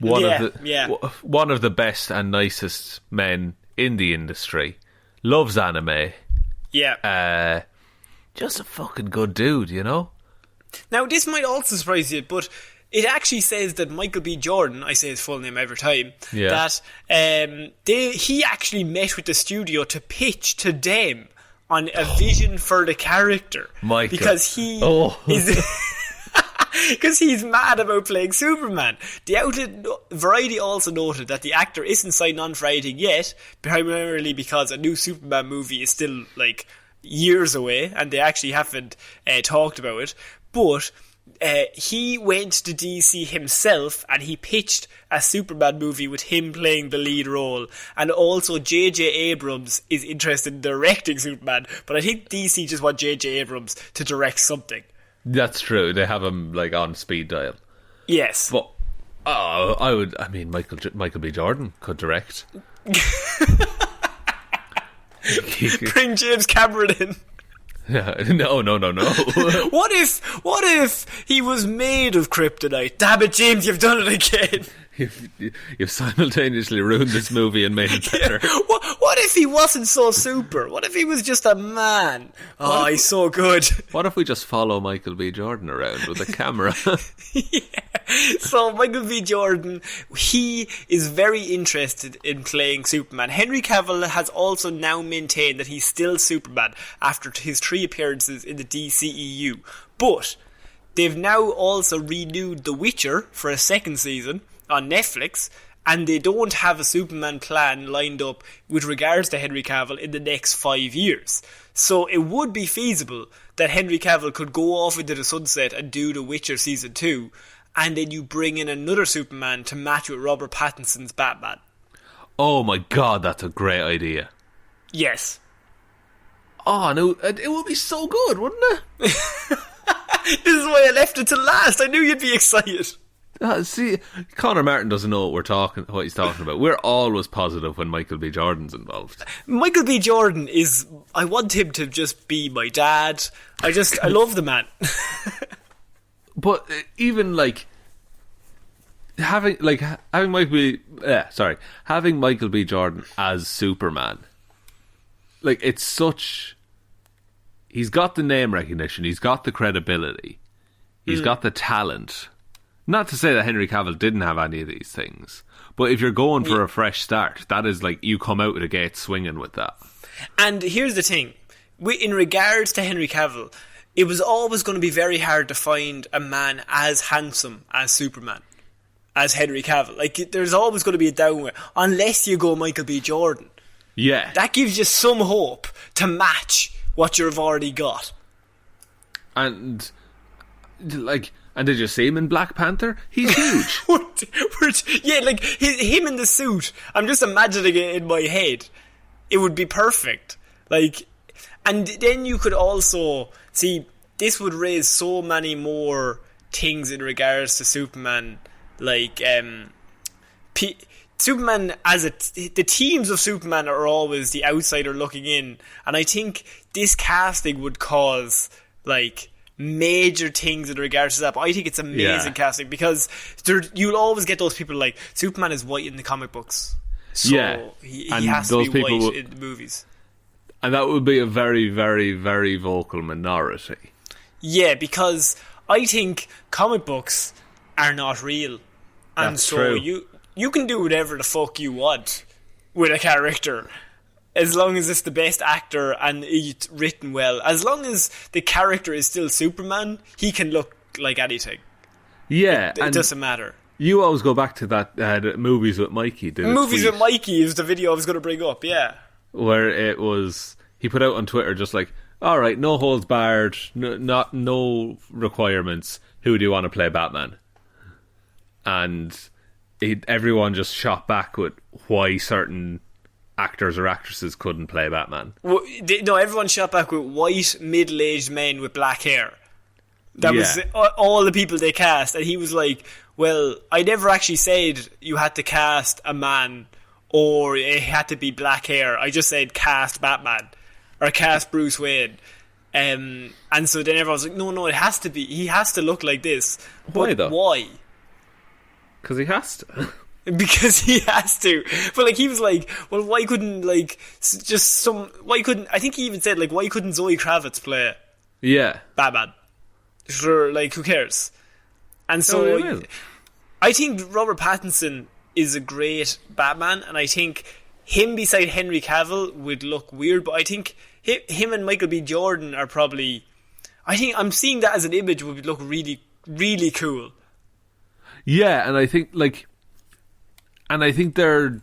One of the best and nicest men in the industry. Loves anime. Yeah. Just a fucking good dude, you know? Now, this might also surprise you, but it actually says that Michael B. Jordan, I say his full name every time, that he actually met with the studio to pitch to them on a vision for the character. Michael. Because he is... Because he's mad about playing Superman. The outlet Variety also noted that the actor isn't signed on for anything yet, primarily because a new Superman movie is still, like, years away, and they actually haven't talked about it. But he went to DC himself, and he pitched a Superman movie with him playing the lead role. And also J.J. Abrams is interested in directing Superman, but I think DC just want J.J. Abrams to direct something. That's true. They have him like on speed dial. Yes, but Michael B. Jordan could direct. Bring James Cameron in. No. What if he was made of kryptonite? Damn it, James, you've done it again. You've simultaneously ruined this movie and made it better. What if he wasn't so super? What if he was just a man? Oh, he's so good. What if we just follow Michael B. Jordan around with a camera? Yeah. So Michael B. Jordan, he is very interested in playing Superman. Henry Cavill has also now maintained that he's still Superman after his 3 appearances in the DCEU. But they've now also renewed The Witcher for a 2nd season on Netflix, and they don't have a Superman plan lined up with regards to Henry Cavill in the next 5 years. So it would be feasible that Henry Cavill could go off into the sunset and do The Witcher Season 2, and then you bring in another Superman to match with Robert Pattinson's Batman. Oh my god, that's a great idea. Yes. Oh no, it would be so good, wouldn't it? This is why I left it to last. I knew you'd be excited. See, Conor Martin doesn't know what he's talking about. We're always positive when Michael B. Jordan's involved. Michael B. Jordan I want him to just be my dad. I love the man. But even having Michael B. Jordan as Superman, he's got the name recognition, he's got the credibility, he's got the talent. Not to say that Henry Cavill didn't have any of these things, but if you're going for a fresh start, that is you come out of the gate swinging with that. And here's the thing, in regards to Henry Cavill, it was always going to be very hard to find a man as handsome as Superman, as Henry Cavill. There's always going to be a downward, unless you go Michael B. Jordan. Yeah. That gives you some hope to match what you've already got. And did you see him in Black Panther? He's huge. Him in the suit. I'm just imagining it in my head. It would be perfect. And then you could also see, this would raise so many more things in regards to Superman. Superman the teams of Superman are always the outsider looking in, and I think this casting would cause major things in regards to that. But I think it's amazing casting, because you'll always get those people Superman is white in the comic books, so he has to be white in the movies, and that would be a very, very, very vocal minority. Yeah, because I think comic books are not real, and that's so true. You can do whatever the fuck you want with a character, as long as it's the best actor and it's written well. As long as the character is still Superman, he can look like anything. Yeah, it doesn't matter. You always go back to that Movies with Mikey. Movies with Mikey is the video I was going to bring up, yeah. Where it was, he put out on Twitter just alright, no holds barred, no requirements, who do you want to play Batman? And everyone just shot back with why certain actors or actresses couldn't play Batman. Well, no, everyone shot back with white, middle-aged men with black hair. That was all the people they cast. And he was like, well, I never actually said you had to cast a man or it had to be black hair. I just said cast Batman or cast Bruce Wayne. And so then everyone's like, no, it has to be. He has to look like this. Why but though? Why? Because he has to. Because he has to. But like he was like, well, why couldn't like just some? Why couldn't? I think he even said like, why couldn't Zoe Kravitz play? Yeah, Batman. Sure, like who cares? And so I think Robert Pattinson is a great Batman, and I think him beside Henry Cavill would look weird, but I think him and Michael B. Jordan are probably. I think I'm seeing that as an image would look really, really cool. Yeah, and I think they're.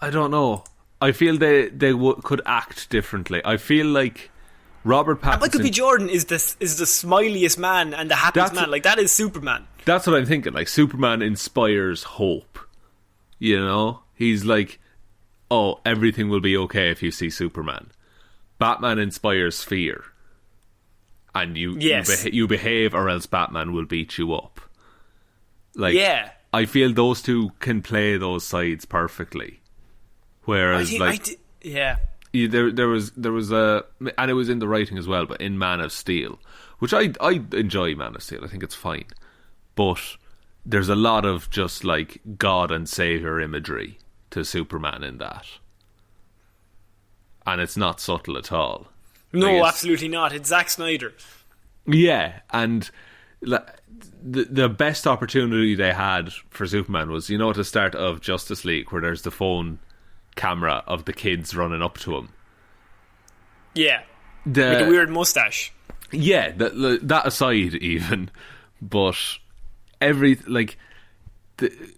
I don't know. I feel they could act differently. I feel like Robert Pattinson. And Michael B. Jordan is the smiliest man and the happiest man. Like that is Superman. That's what I'm thinking. Like Superman inspires hope. You know, he's like, oh, everything will be okay if you see Superman. Batman inspires fear, and you behave or else Batman will beat you up. Like, yeah. I feel those two can play those sides perfectly. Whereas, there was a, and it was in the writing as well, but in Man of Steel, which I enjoy Man of Steel. I think it's fine, but there's a lot of just like God and Savior imagery to Superman in that, and it's not subtle at all. No, absolutely not. It's Zack Snyder. Yeah, and the best opportunity they had for Superman was, at the start of Justice League, where there's the phone camera of the kids running up to him. Yeah, with a weird mustache. Yeah, that aside, even, but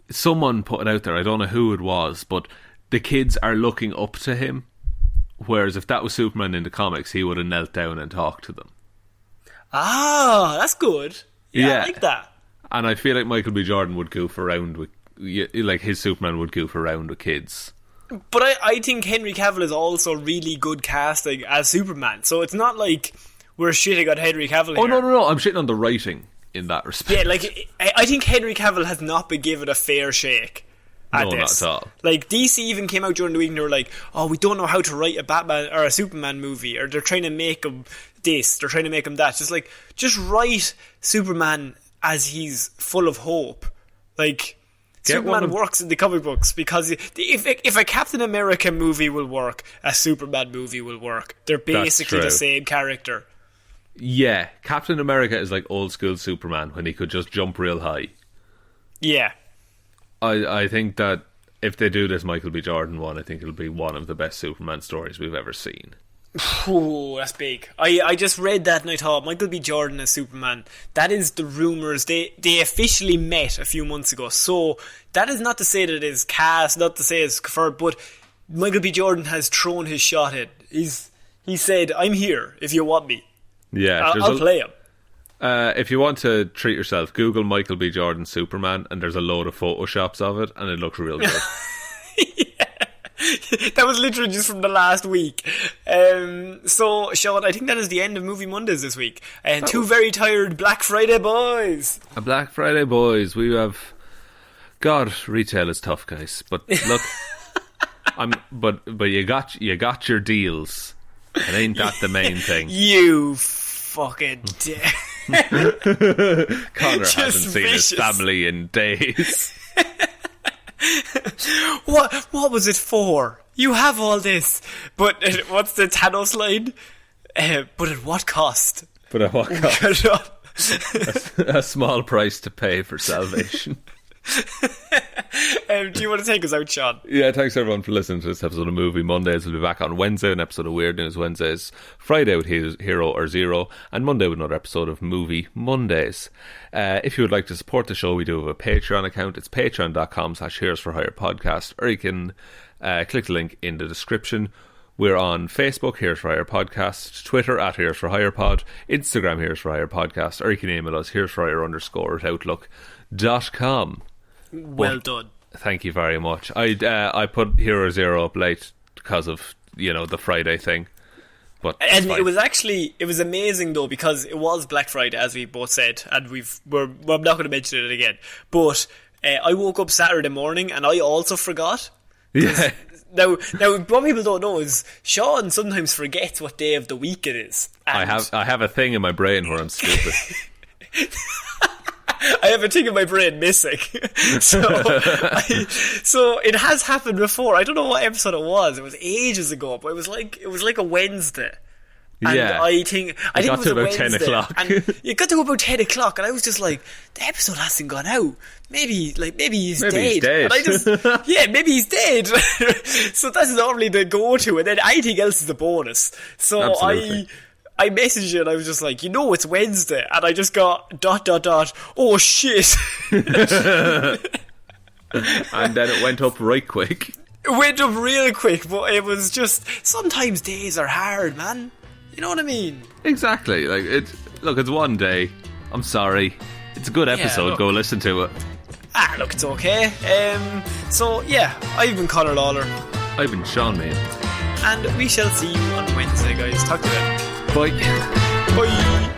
someone put it out there. I don't know who it was, but the kids are looking up to him. Whereas if that was Superman in the comics, he would have knelt down and talked to them. Ah, that's good. Yeah, I like that. And I feel like Michael B. Jordan would goof around with, like his Superman would goof around with kids. But I think Henry Cavill is also really good casting as Superman. So it's not like we're shitting on Henry Cavill here. Oh, no. I'm shitting on the writing in that respect. Yeah, like, I think Henry Cavill has not been given a fair shake at this. Not at all. Like, DC even came out during the week and they were like, oh, we don't know how to write a Batman or a Superman movie, or they're trying to make him this, they're trying to make him that. Just write Superman as he's full of hope. Like, Superman works in the comic books because if a Captain America movie will work, a Superman movie will work. They're basically the same character. Yeah, Captain America is like old school Superman when he could just jump real high. Yeah. I think that if they do this Michael B. Jordan one, I think it'll be one of the best Superman stories we've ever seen. Oh, that's big. I just read that and I thought, Michael B. Jordan as Superman, that is the rumours. They officially met a few months ago, so that is not to say that it is cast, not to say it's confirmed, but Michael B. Jordan has thrown his shot in. He said, I'm here if you want me. Yeah, I'll play him. If you want to treat yourself, Google Michael B. Jordan Superman, and there's a load of photoshops of it, and it looks real good. That was literally just from the last week. So, Sean, I think that is the end of Movie Mondays this week. And two very tired Black Friday boys. A Black Friday boys. We have... God, retail is tough, guys. But look, but you got your deals. And ain't that the main thing? You fucking dick. Connor hasn't seen his family in days. What was it for? You have all this, but what's the Thanos line? But at what cost? But at what cost? a small price to pay for salvation. Do you want to take us out, Sean? Yeah, thanks everyone for listening to this episode of Movie Mondays. We'll be back on Wednesday, an episode of Weird News Wednesdays, Friday with Hero or Zero, and Monday with another episode of Movie Mondays. If you would like to support the show, we do have a Patreon account. It's patreon.com/Heroes for Hire podcast, or you can click the link in the description. We're on Facebook, Heroes for Hire Podcast, Twitter at Heroes for Hire Pod, Instagram Heroes for Hire Podcast, or you can email us heroesforhire_@outlook.com. Well done. Thank you very much. I put Hero Zero up late because of, the Friday thing. But and it was amazing though, because it was Black Friday, as we both said, and we're not going to mention it again. But I woke up Saturday morning and I also forgot. Yeah. Now, what people don't know is Sean sometimes forgets what day of the week it is. I have a thing in my brain where I'm stupid. I have a thing in my brain missing. So it has happened before. I don't know what episode it was. It was ages ago, but it was like a Wednesday. And yeah. I think it was to a about Wednesday. 10 o'clock. And it got to about 10 o'clock, and I was just like, the episode hasn't gone out. Maybe he's dead. He's dead. And maybe he's dead. So that's normally the go-to, and then anything else is a bonus. So Absolutely. I messaged you and I was just like, it's Wednesday, and I just got ... oh shit. And then it went up right quick. It went up real quick, but it was just, sometimes days are hard, man. You know what I mean? Exactly. It's one day. I'm sorry. It's a good episode. Go listen to it. Look, it's okay. So yeah, I've been Conor Lawler. I've been Shaun Main. And we shall see you on Wednesday, guys. Talk to you then. Bye. Bye.